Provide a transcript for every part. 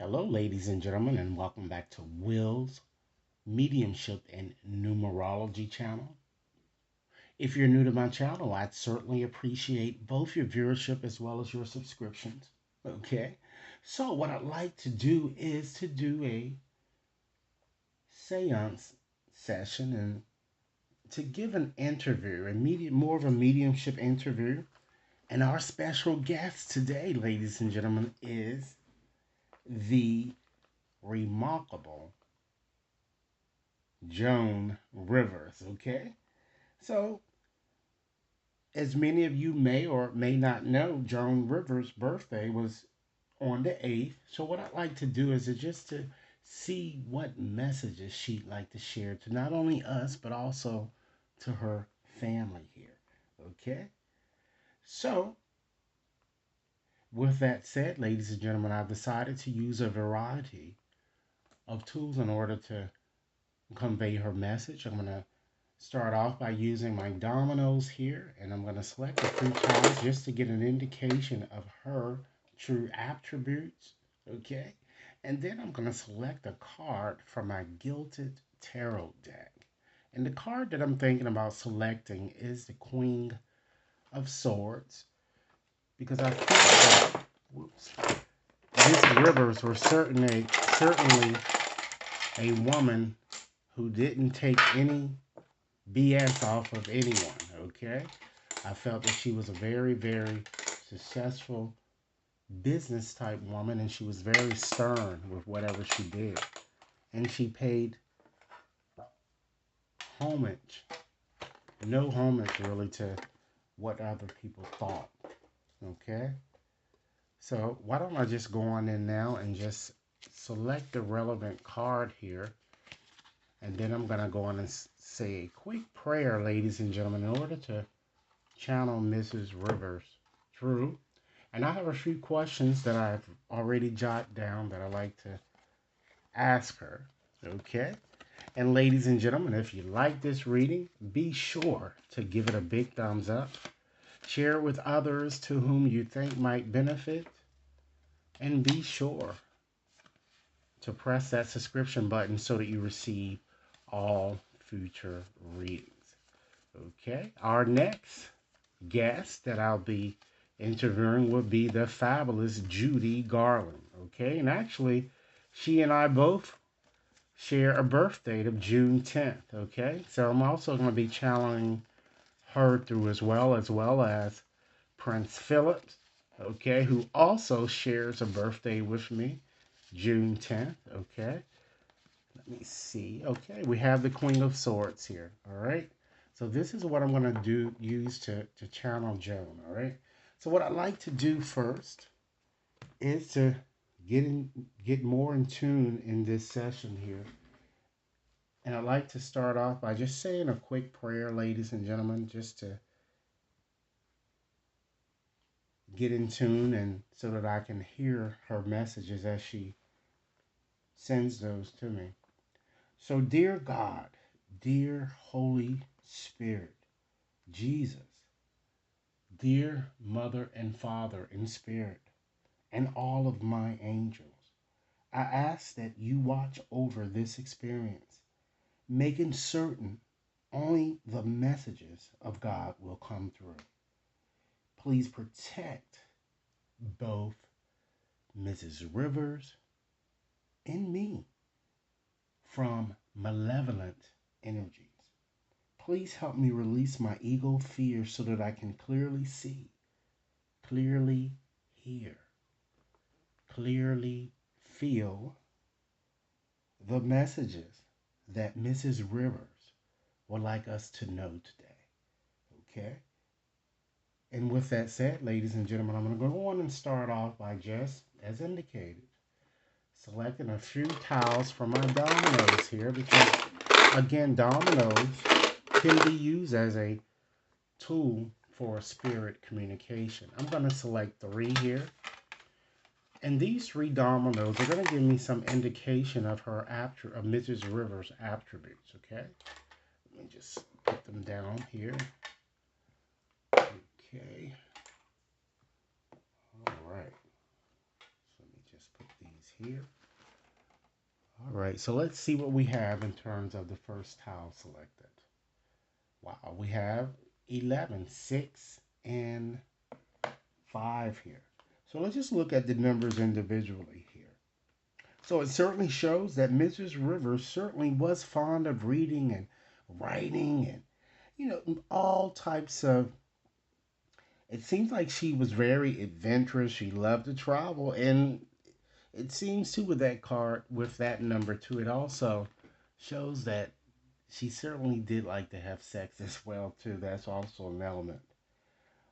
Hello, ladies and gentlemen, and welcome back to Will's Mediumship and Numerology channel. If you're new to my channel, I'd certainly appreciate both your viewership as well as your subscriptions. Okay, so what I'd like to do is to do a seance session and to give an interview, more of a mediumship interview. And our special guest today, ladies and gentlemen, is the remarkable Joan Rivers, okay? So, as many of you may or may not know, Joan Rivers' birthday was on the 8th. So, what I'd like to do is just to see what messages she'd like to share to not only us, but also to her family here, okay? So, with that said, ladies and gentlemen, I've decided to use a variety of tools in order to convey her message. I'm going to start off by using my dominoes here, and I'm going to select a few tiles just to get an indication of her true attributes, okay? And then I'm going to select a card from my Gilded Tarot deck. And the card that I'm thinking about selecting is the Queen of Swords, because I think that Miss Rivers was certainly a woman who didn't take any BS off of anyone, okay? I felt that she was a very, very successful business type woman, and she was very stern with whatever she did. And she paid homage, no homage really, to what other people thought, okay? So why don't I just go on in now and just select the relevant card here, and then I'm going to go on and say a quick prayer, ladies and gentlemen, in order to channel Mrs. Rivers through. And I have a few questions that I've already jotted down that I like to ask her. Okay? And ladies and gentlemen, if you like this reading, be sure to give it a big thumbs up. Share it with others to whom you think might benefit. And be sure to press that subscription button so that you receive all future readings. Okay? Our next guest that I'll be interviewing will be the fabulous Judy Garland. Okay, and actually, she and I both share a birth date of June 10th. Okay, so I'm also going to be channeling her through as well as Prince Philip. Okay, who also shares a birthday with me, June 10th. Okay, let me see. Okay, we have the Queen of Swords here. All right. So this is what I'm going to use to channel Joan, all right? So what I'd like to do first is to get more in tune in this session here. And I'd like to start off by just saying a quick prayer, ladies and gentlemen, just to get in tune and so that I can hear her messages as she sends those to me. So dear God, dear Holy Spirit, Jesus, dear Mother and Father in spirit, and all of my angels, I ask that you watch over this experience, making certain only the messages of God will come through. Please protect both Mrs. Rivers and me from malevolent energies. Please help me release my ego fear so that I can clearly see, clearly hear, clearly feel the messages that Mrs. Rivers would like us to know today. Okay? And with that said, ladies and gentlemen, I'm going to go on and start off by just, as indicated, selecting a few tiles from my dominoes here because, again, dominoes can be used as a tool for spirit communication. I'm going to select 3 here. And these 3 dominoes are going to give me some indication of her of Mrs. Rivers' attributes, okay? Let me just put them down here. Okay. All right. So let me just put these here. All right, so let's see what we have in terms of the first tile selected. Wow, we have 11, 6, and 5 here. So let's just look at the numbers individually here. So it certainly shows that Mrs. Rivers certainly was fond of reading and writing and, all types of. It seems like she was very adventurous. She loved to travel. And it seems too with that card, with that number too, it also shows that she certainly did like to have sex as well too. That's also an element.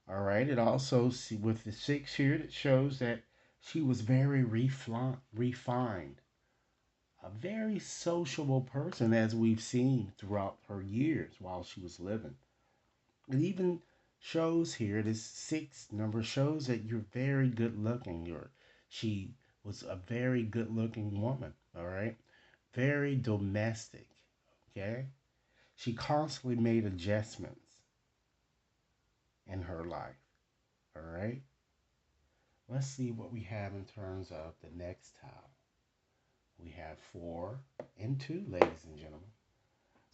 All right. It also with the 6 here, it shows that she was very refined, a very sociable person, as we've seen throughout her years while she was living. It even shows here, this 6 number shows that you're very good looking. She was a very good looking woman, all right? Very domestic, okay? She constantly made adjustments in her life, all right? Let's see what we have in terms of the next tile. We have 4 and 2, ladies and gentlemen.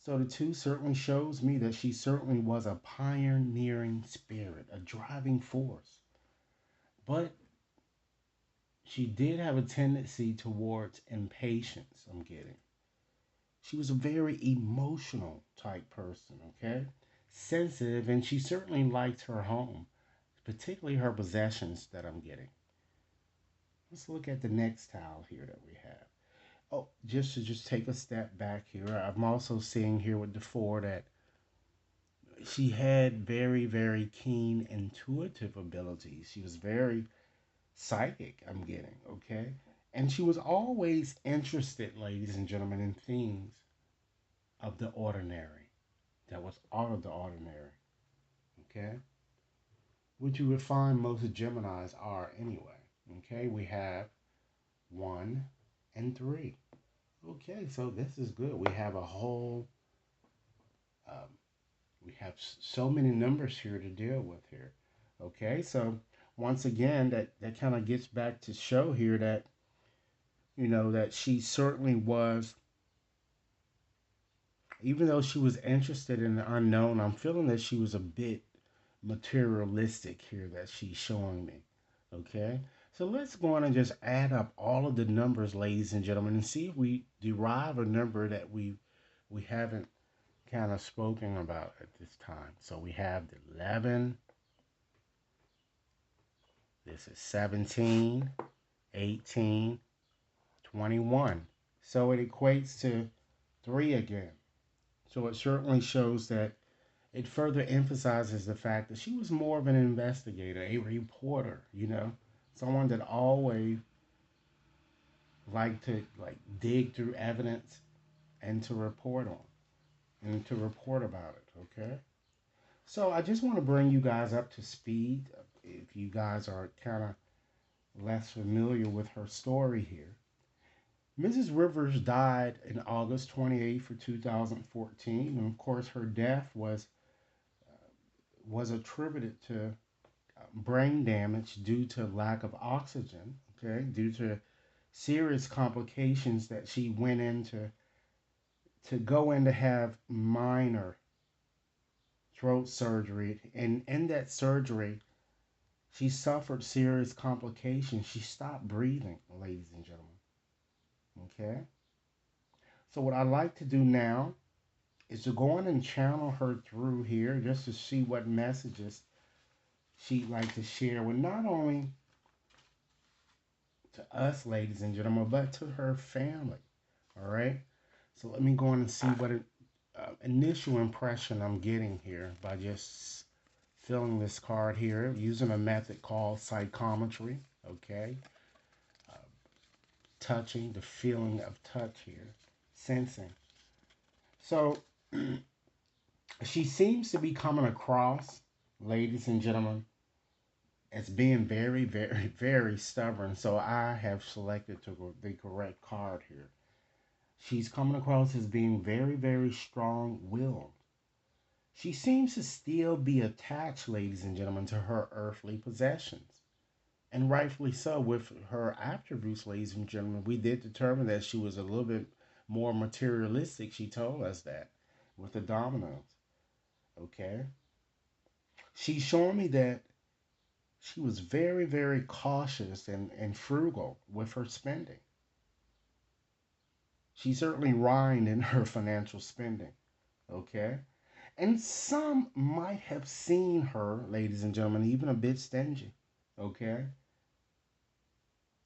So the 2 certainly shows me that she certainly was a pioneering spirit, a driving force. But she did have a tendency towards impatience, I'm getting. She was a very emotional type person, okay? Sensitive, and she certainly liked her home, particularly her possessions that I'm getting. Let's look at the next tile here that we have. Oh, just take a step back here. I'm also seeing here with the 4 that she had very, very keen intuitive abilities. She was very psychic, I'm getting, okay? And she was always interested, ladies and gentlemen, in things of the ordinary, that was out of the ordinary, okay? Which you would find most Geminis are anyway, okay? We have 1 and 3. Okay, so this is good. We have a whole, um, we have so many numbers here to deal with here, okay? So once again, that kind of gets back to show here that, that she certainly was, even though she was interested in the unknown, I'm feeling that she was a bit materialistic here that she's showing me. Okay? So let's go on and just add up all of the numbers, ladies and gentlemen, and see if we derive a number that we haven't kind of spoken about at this time. So we have the 11, this is 17, 18, 21. So it equates to 3 again. So it certainly shows that it further emphasizes the fact that she was more of an investigator, a reporter, someone that always liked to dig through evidence and to report on and to report about it, okay? So I just want to bring you guys up to speed if you guys are kind of less familiar with her story here. Mrs. Rivers died in August 28th of 2014, and of course her death was attributed to brain damage due to lack of oxygen, okay, due to serious complications that she went into to go in to have minor throat surgery. And in that surgery, she suffered serious complications. She stopped breathing, ladies and gentlemen. Okay? So what I like to do now is to go on and channel her through here just to see what messages she'd like to share with not only to us, ladies and gentlemen, but to her family. All right? So let me go on and see what an initial impression I'm getting here by just filling this card here using a method called psychometry. Okay? Uh, Touching, the feeling of touch here, sensing. So she seems to be coming across, ladies and gentlemen, as being very, very, very stubborn. So I have selected the correct card here. She's coming across as being very, very strong-willed. She seems to still be attached, ladies and gentlemen, to her earthly possessions. And rightfully so, with her attributes, ladies and gentlemen, we did determine that she was a little bit more materialistic. She told us that with the dominoes. Okay. She's showing me that she was very, very cautious and frugal with her spending. She certainly rhined in her financial spending. Okay. And some might have seen her, ladies and gentlemen, even a bit stingy. Okay.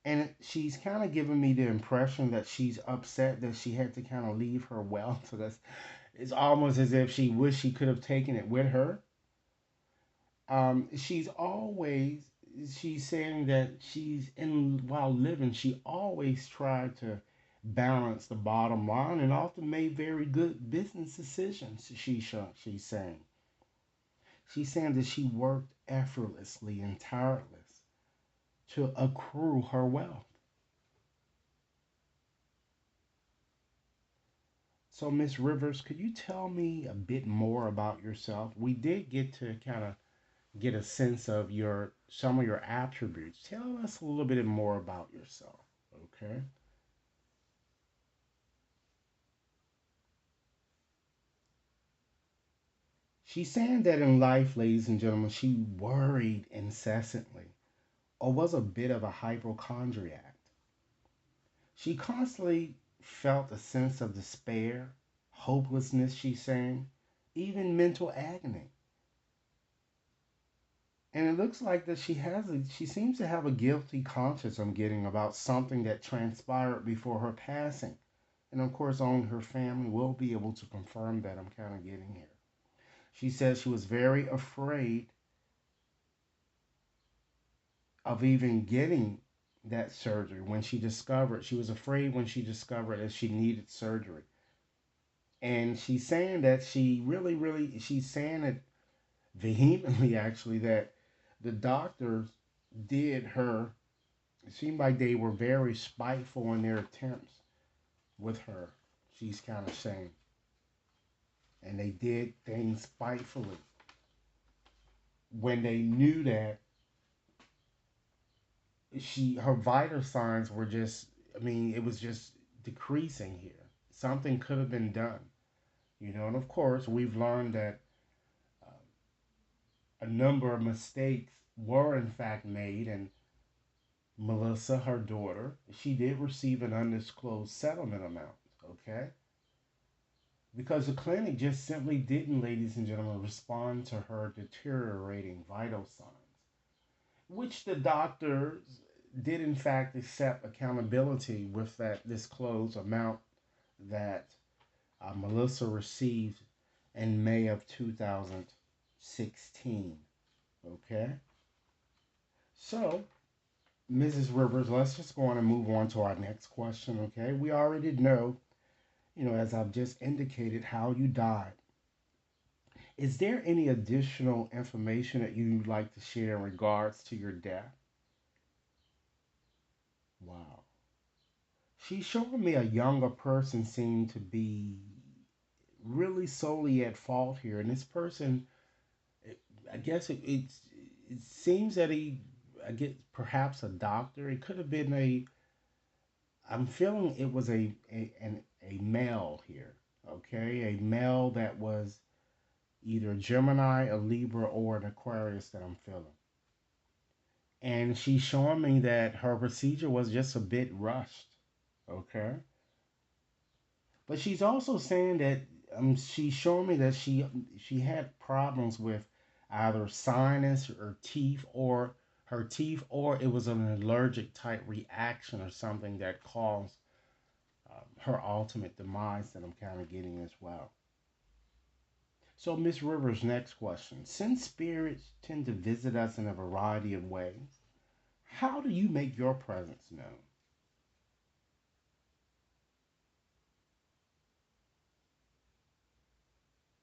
And she's kind of giving me the impression that she's upset that she had to kind of leave her wealth. So that's, it's almost as if she wished she could have taken it with her. She's always, she's saying that she's in, while living, she always tried to balance the bottom line and often made very good business decisions. She's saying that she worked effortlessly and tireless to accrue her wealth. So, Miss Rivers, could you tell me a bit more about yourself? We did get to kind of get a sense of your some of your attributes. Tell us a little bit more about yourself, okay? She's saying that in life, ladies and gentlemen, she worried incessantly or was a bit of a hypochondriac. She constantly felt a sense of despair, hopelessness, she's saying, even mental agony. And it looks like that she seems to have a guilty conscience, I'm getting, about something that transpired before her passing. And of course, only her family will be able to confirm that, I'm kind of getting here. She says she was very afraid of even getting that surgery when she was afraid when she discovered that she needed surgery. And she's saying that she's saying it vehemently, actually, that the doctors did her, it seemed like they were very spiteful in their attempts with her. She's kind of saying, and they did things spitefully when they knew that her vital signs were just, I mean, it was just decreasing here. Something could have been done, and of course we've learned that a number of mistakes were in fact made, and Melissa, her daughter, she did receive an undisclosed settlement amount, okay? Because the clinic just simply didn't, ladies and gentlemen, respond to her deteriorating vital signs, which the doctors did in fact accept accountability with that disclosed amount that Melissa received in May of 2016. Okay, so Mrs. Rivers, let's just go on and move on to our next question. Okay, we already know, as I've just indicated, how you died. Is there any additional information that you'd like to share in regards to your death? Wow. She's showing me a younger person seemed to be really solely at fault here. And this person, I guess it seems that I get perhaps a doctor. It could have been I'm feeling it was a male here, okay? A male that was either Gemini, a Libra, or an Aquarius that I'm feeling. And she's showing me that her procedure was just a bit rushed, okay? But she's also saying that she's showing me that she had problems with either sinus or teeth or her teeth, or it was an allergic type reaction or something that caused her ultimate demise that I'm kind of getting as well. So, Miss Rivers, next question. Since spirits tend to visit us in a variety of ways, how do you make your presence known?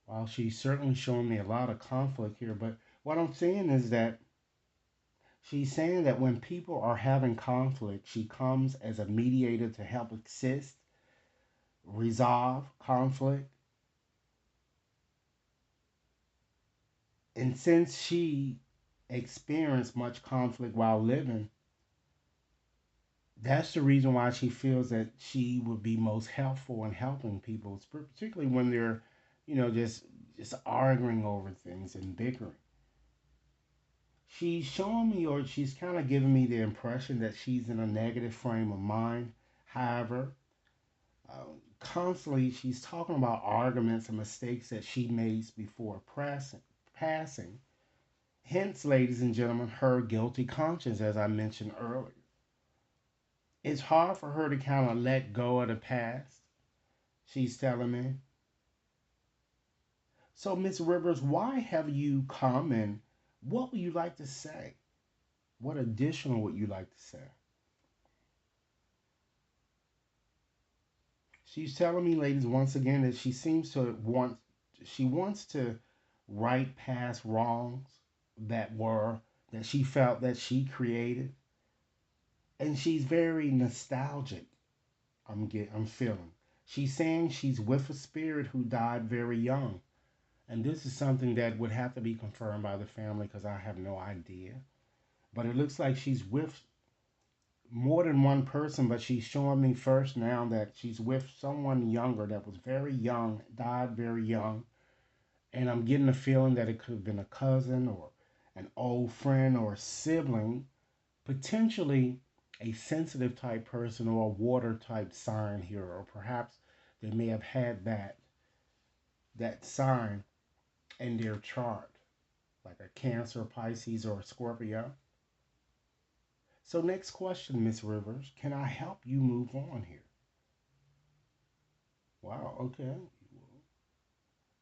While she's certainly showing me a lot of conflict here, but what I'm saying is that she's saying that when people are having conflict, she comes as a mediator to help assist, resolve conflict. And since she experienced much conflict while living, That's the reason why she feels that she would be most helpful in helping people, particularly when they're, just arguing over things and bickering. She's showing me, or she's kind of giving me the impression that she's in a negative frame of mind. However, constantly she's talking about arguments and mistakes that she made before passing. Hence, ladies and gentlemen, her guilty conscience, as I mentioned earlier. It's hard for her to kind of let go of the past, she's telling me. So, Miss Rivers, why have you come, and what would you like to say? What additional would you like to say? She's telling me, ladies, once again, that she wants to right past wrongs that were, that she felt that she created. And she's very nostalgic. I'm feeling. She's saying she's with a spirit who died very young. And this is something that would have to be confirmed by the family because I have no idea. But it looks like she's with more than one person, but she's showing me first now that she's with someone younger that was very young, died very young. And I'm getting the feeling that it could have been a cousin or an old friend or a sibling, potentially a sensitive type person or a water type sign here, or perhaps they may have had that sign in their chart, like a Cancer, Pisces, or a Scorpio. So next question, Miss Rivers, can I help you move on here? Wow, okay.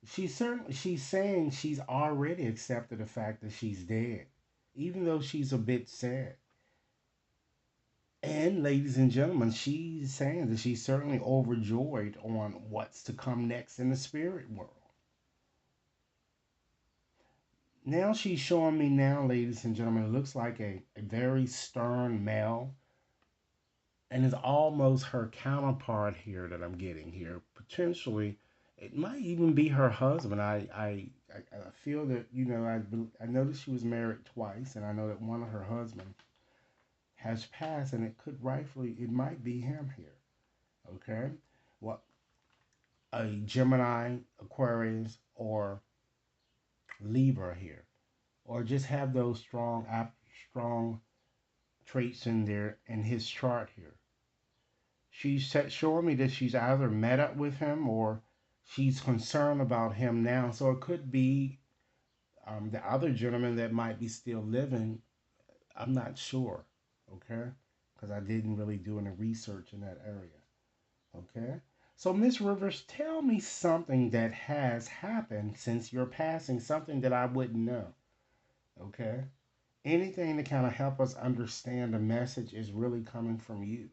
She's saying she's already accepted the fact that she's dead, even though she's a bit sad. And ladies and gentlemen, she's saying that she's certainly overjoyed on what's to come next in the spirit world. Now she's showing me now, ladies and gentlemen, it looks like a very stern male, and it's almost her counterpart here that I'm getting here. Potentially, it might even be her husband. I feel that, I noticed she was married twice, and I know that one of her husbands has passed, and it could rightfully, it might be him here. Okay? Well, a Gemini, Aquarius, or Libra here, or just have those strong traits in there in his chart here. She's showing me that she's either met up with him or she's concerned about him now. So it could be the other gentleman that might be still living. I'm not sure, okay? Because I didn't really do any research in that area, okay? So, Miss Rivers, tell me something that has happened since your passing, something that I wouldn't know, okay? Anything to kind of help us understand the message is really coming from you.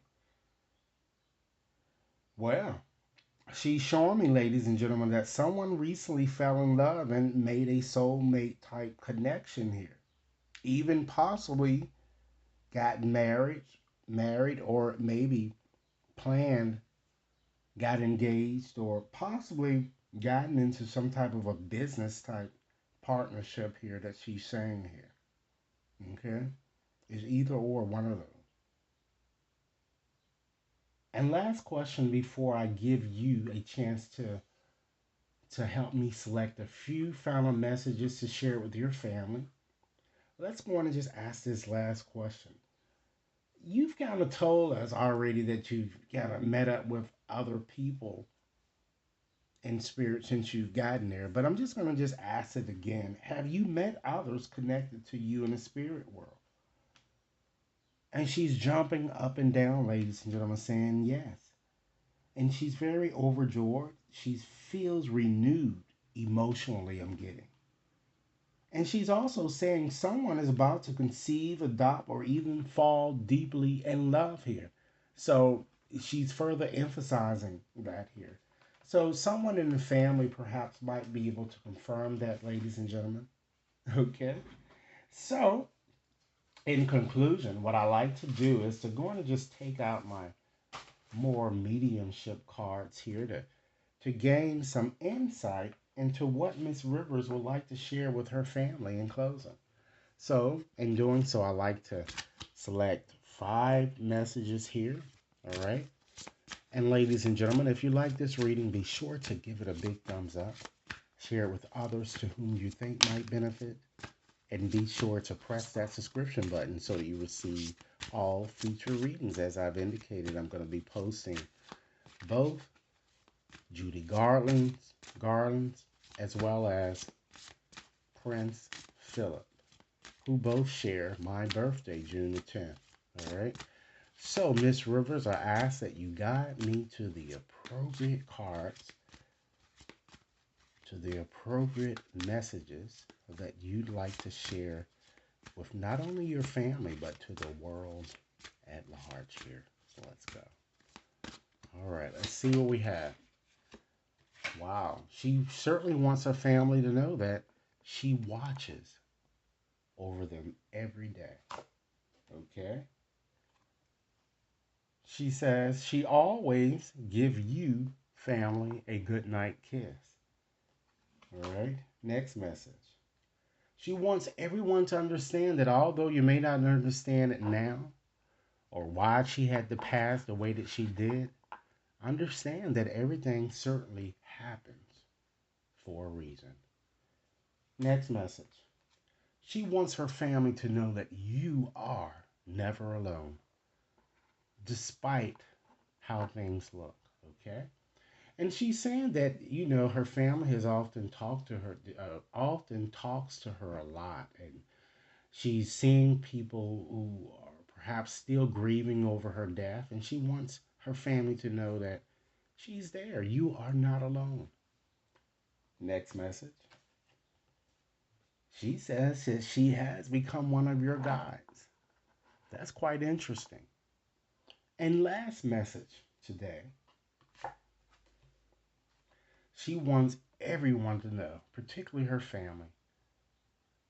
Well, she's showing me, ladies and gentlemen, that someone recently fell in love and made a soulmate type connection here. Even possibly got married, or maybe planned, got engaged, or possibly gotten into some type of a business type partnership here that she's saying here. Okay? It's either or one of those. And last question before I give you a chance to help me select a few final messages to share with your family. Let's go on and just ask this last question. You've kind of told us already that you've kind of met up with other people in spirit since you've gotten there, but I'm just going to just ask it again. Have you met others connected to you in the spirit world? And she's jumping up and down, ladies and gentlemen, saying yes. And she's very overjoyed. She feels renewed emotionally, I'm getting. And she's also saying someone is about to conceive, adopt, or even fall deeply in love here. So she's further emphasizing that here. So someone in the family perhaps might be able to confirm that, ladies and gentlemen. Okay. So, in conclusion, what I like to do is to go and just take out my more mediumship cards here to gain some insight into what Miss Rivers would like to share with her family in closing. So, in doing so, I like to select 5 messages here. All right. And ladies and gentlemen, if you like this reading, be sure to give it a big thumbs up. Share it with others to whom you think might benefit. And be sure to press that subscription button so that you receive all future readings. As I've indicated, I'm going to be posting both Judy Garland's as well as Prince Philip, who both share my birthday, June the 10th. All right. So, Miss Rivers, I ask that you guide me to the appropriate cards, to the appropriate messages that you'd like to share with not only your family, but to the world at large here. So let's go. All right, let's see what we have. Wow, she certainly wants her family to know that she watches over them every day. Okay? She says she always give you family a good night kiss. All right, next message. She wants everyone to understand that although you may not understand it now or why she had to pass the way that she did, understand that everything certainly happens for a reason. Next message. She wants her family to know that you are never alone, despite how things look, okay? And she's saying that, her family has often talked to her, often talks to her a lot. And she's seeing people who are perhaps still grieving over her death. And she wants her family to know that she's there. You are not alone. Next message. She says that she has become one of your guides. That's quite interesting. And last message today. She wants everyone to know, particularly her family,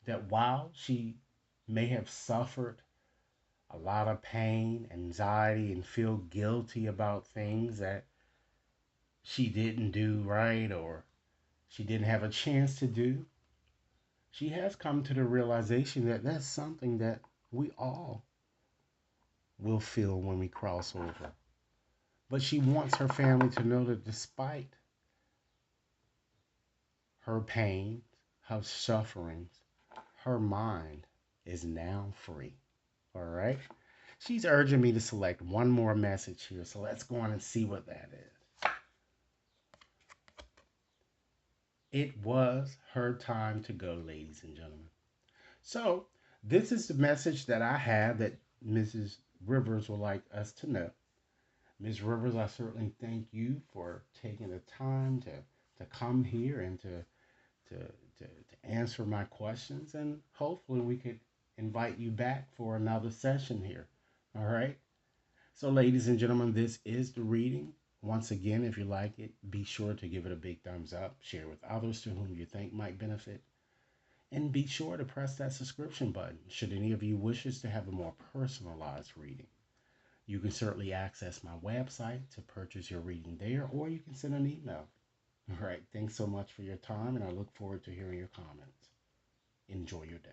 that while she may have suffered a lot of pain, anxiety, and feel guilty about things that she didn't do right or she didn't have a chance to do, she has come to the realization that that's something that we all will feel when we cross over. But she wants her family to know that despite her pain, her sufferings, her mind is now free. All right? She's urging me to select one more message here. So let's go on and see what that is. It was her time to go, ladies and gentlemen. So this is the message that I have that Mrs. Rivers would like us to know. Ms. Rivers, I certainly thank you for taking the time to come here and to answer my questions. And hopefully we could invite you back for another session here. All right. So, ladies and gentlemen, this is the reading. Once again, if you like it, be sure to give it a big thumbs up, share with others to whom you think might benefit, and be sure to press that subscription button should any of you wishes to have a more personalized reading. You can certainly access my website to purchase your reading there, or you can send an email. All right, thanks so much for your time, and I look forward to hearing your comments. Enjoy your day.